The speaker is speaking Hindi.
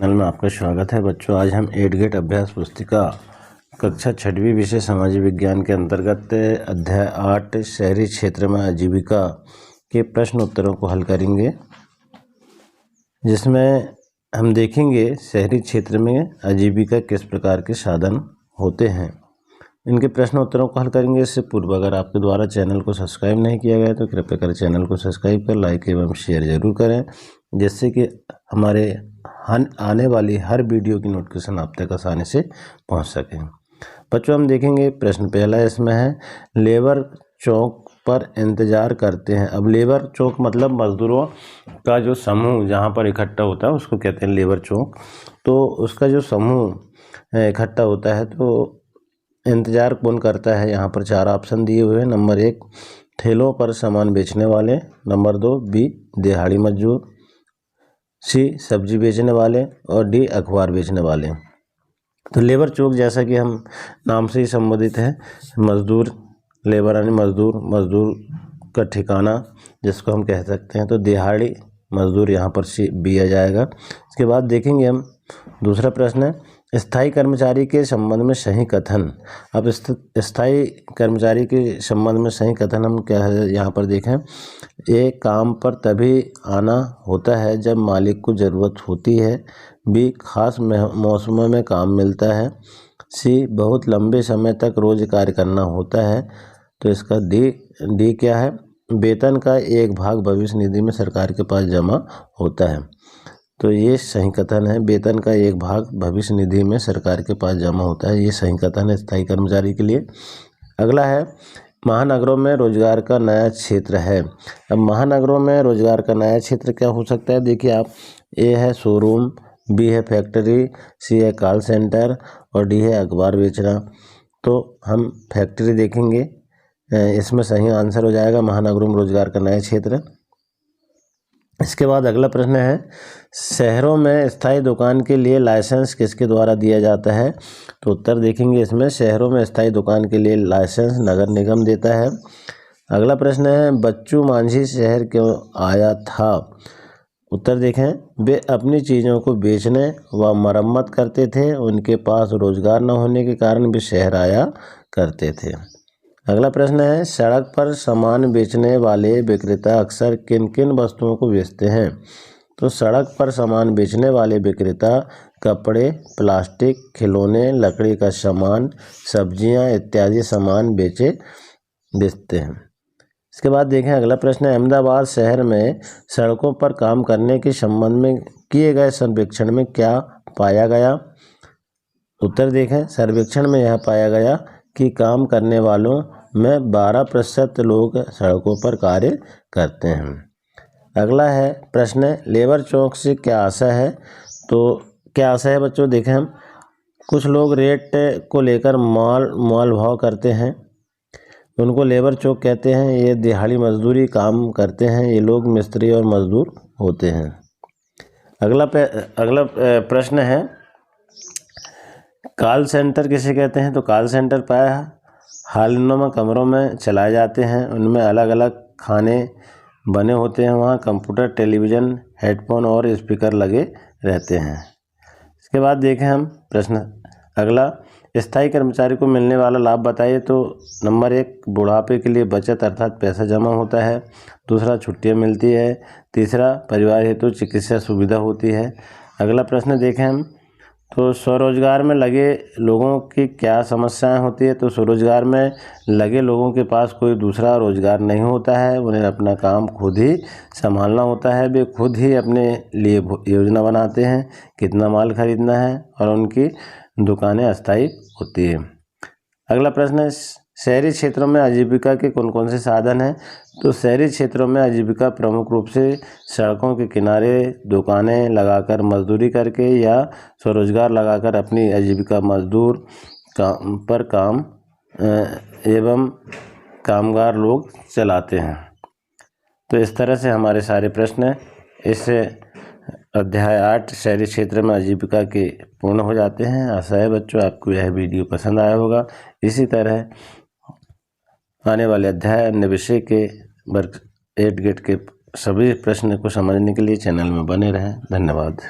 चैनल में आपका स्वागत है। बच्चों, आज हम 8 गेट अभ्यास पुस्तिका कक्षा 6वीं विषय सामाजिक विज्ञान के अंतर्गत अध्याय 8 शहरी क्षेत्र में आजीविका के प्रश्न उत्तरों को हल करेंगे, जिसमें हम देखेंगे शहरी क्षेत्र में आजीविका किस प्रकार के साधन होते हैं। इनके प्रश्न उत्तरों को हल करेंगे। इससे पूर्व अगर आपके द्वारा चैनल को सब्सक्राइब नहीं किया गया तो कृपया कर चैनल को सब्सक्राइब कर लाइक एवं शेयर जरूर करें, जिससे कि हमारे आने वाली हर वीडियो की नोटिफिकेशन आप तक आसानी से पहुंच सके। बच्चों, हम देखेंगे प्रश्न पहला इसमें है, लेबर चौक पर इंतजार करते हैं। अब लेबर चौक मतलब मजदूरों का जो समूह जहां पर इकट्ठा होता है उसको कहते हैं लेबर चौक। तो उसका जो समूह इकट्ठा होता है तो इंतजार कौन करता है। यहाँ पर 4 ऑप्शन दिए हुए हैं। नंबर 1 ठेलों पर सामान बेचने वाले, नंबर 2 बी दिहाड़ी मजदूर, सी सब्जी बेचने वाले और डी अखबार बेचने वाले। तो लेबर चौक जैसा कि हम नाम से ही संबोधित है, मजदूर, लेबर यानी मजदूर, मजदूर का ठिकाना जिसको हम कह सकते हैं। तो दिहाड़ी मजदूर यहाँ पर सी बी आ जाएगा। इसके बाद देखेंगे हम दूसरा प्रश्न है, स्थायी कर्मचारी के संबंध में सही कथन। अब स्थायी कर्मचारी के संबंध में सही कथन हम क्या है यहाँ पर देखें। ए काम पर तभी आना होता है जब मालिक को ज़रूरत होती है, बी खास मौसमों में काम मिलता है, सी बहुत लंबे समय तक रोज कार्य करना होता है। तो इसका डी क्या है, वेतन का एक भाग भविष्य निधि में सरकार के पास जमा होता है। तो ये सही कथन है, वेतन का एक भाग भविष्य निधि में सरकार के पास जमा होता है। ये सही कथन है स्थायी कर्मचारी के लिए। अगला है, महानगरों में रोजगार का नया क्षेत्र है। अब महानगरों में रोजगार का नया क्षेत्र क्या हो सकता है। देखिए आप, ए है शोरूम, बी है फैक्ट्री, सी है कॉल सेंटर और डी है अखबार बेचना। तो हम फैक्ट्री देखेंगे, इसमें सही आंसर हो जाएगा महानगरों में रोजगार का नया क्षेत्र। इसके बाद अगला प्रश्न है, शहरों में स्थायी दुकान के लिए लाइसेंस किसके द्वारा दिया जाता है। तो उत्तर देखेंगे इसमें, शहरों में स्थायी दुकान के लिए लाइसेंस नगर निगम देता है। अगला प्रश्न है, बच्चू मांझी शहर क्यों आया था। उत्तर देखें, वे अपनी चीज़ों को बेचने व मरम्मत करते थे, उनके पास रोजगार न होने के कारण वे शहर आया करते थे। अगला प्रश्न है, सड़क पर सामान बेचने वाले विक्रेता अक्सर किन किन वस्तुओं को बेचते हैं। तो सड़क पर सामान बेचने वाले विक्रेता कपड़े, प्लास्टिक, खिलौने, लकड़ी का सामान, सब्जियां इत्यादि सामान बेचते हैं। इसके बाद देखें अगला प्रश्न है, अहमदाबाद शहर में सड़कों पर काम करने के संबंध में किए गए सर्वेक्षण में क्या पाया गया। उत्तर देखें, सर्वेक्षण में यह पाया गया कि काम करने वालों में 12% लोग सड़कों पर कार्य करते हैं। अगला है प्रश्न, लेबर चौक से क्या आशा है। तो क्या आशा है बच्चों, देखें हम, कुछ लोग रेट को लेकर मोल भाव करते हैं, उनको लेबर चौक कहते हैं। ये दिहाड़ी मजदूरी काम करते हैं, ये लोग मिस्त्री और मजदूर होते हैं। अगला प्रश्न है, कॉल सेंटर किसे कहते हैं। तो कॉल सेंटर प्रायः हॉलनुमा कमरों में चलाए जाते हैं, उनमें अलग अलग खाने बने होते हैं, वहाँ कंप्यूटर, टेलीविज़न, हेडफोन और स्पीकर लगे रहते हैं। इसके बाद देखें हम प्रश्न अगला, स्थायी कर्मचारी को मिलने वाला लाभ बताइए। तो नंबर 1 बुढ़ापे के लिए बचत अर्थात पैसा जमा होता है, दूसरा छुट्टियां मिलती है, तीसरा परिवार हेतु चिकित्सा सुविधा होती है। अगला प्रश्न देखें हम, तो स्वरोजगार में लगे लोगों की क्या समस्याएं होती है। तो स्वरोजगार में लगे लोगों के पास कोई दूसरा रोजगार नहीं होता है, उन्हें अपना काम खुद ही संभालना होता है, वे खुद ही अपने लिए योजना बनाते हैं कितना माल खरीदना है और उनकी दुकानें अस्थायी होती है। अगला प्रश्न है, शहरी क्षेत्रों में आजीविका के कौन कौन से साधन हैं। तो शहरी क्षेत्रों में आजीविका प्रमुख रूप से सड़कों के किनारे दुकानें लगाकर मजदूरी करके या स्वरोजगार लगाकर अपनी आजीविका मजदूर काम एवं कामगार लोग चलाते हैं। तो इस तरह से हमारे सारे प्रश्न इस अध्याय 8 शहरी क्षेत्र में आजीविका के पूर्ण हो जाते हैं। आशा है बच्चों आपको यह वीडियो पसंद आया होगा। इसी तरह आने वाले अध्याय अन्य विषय के वर्ग 8 गेट के सभी प्रश्न को समझने के लिए चैनल में बने रहें। धन्यवाद।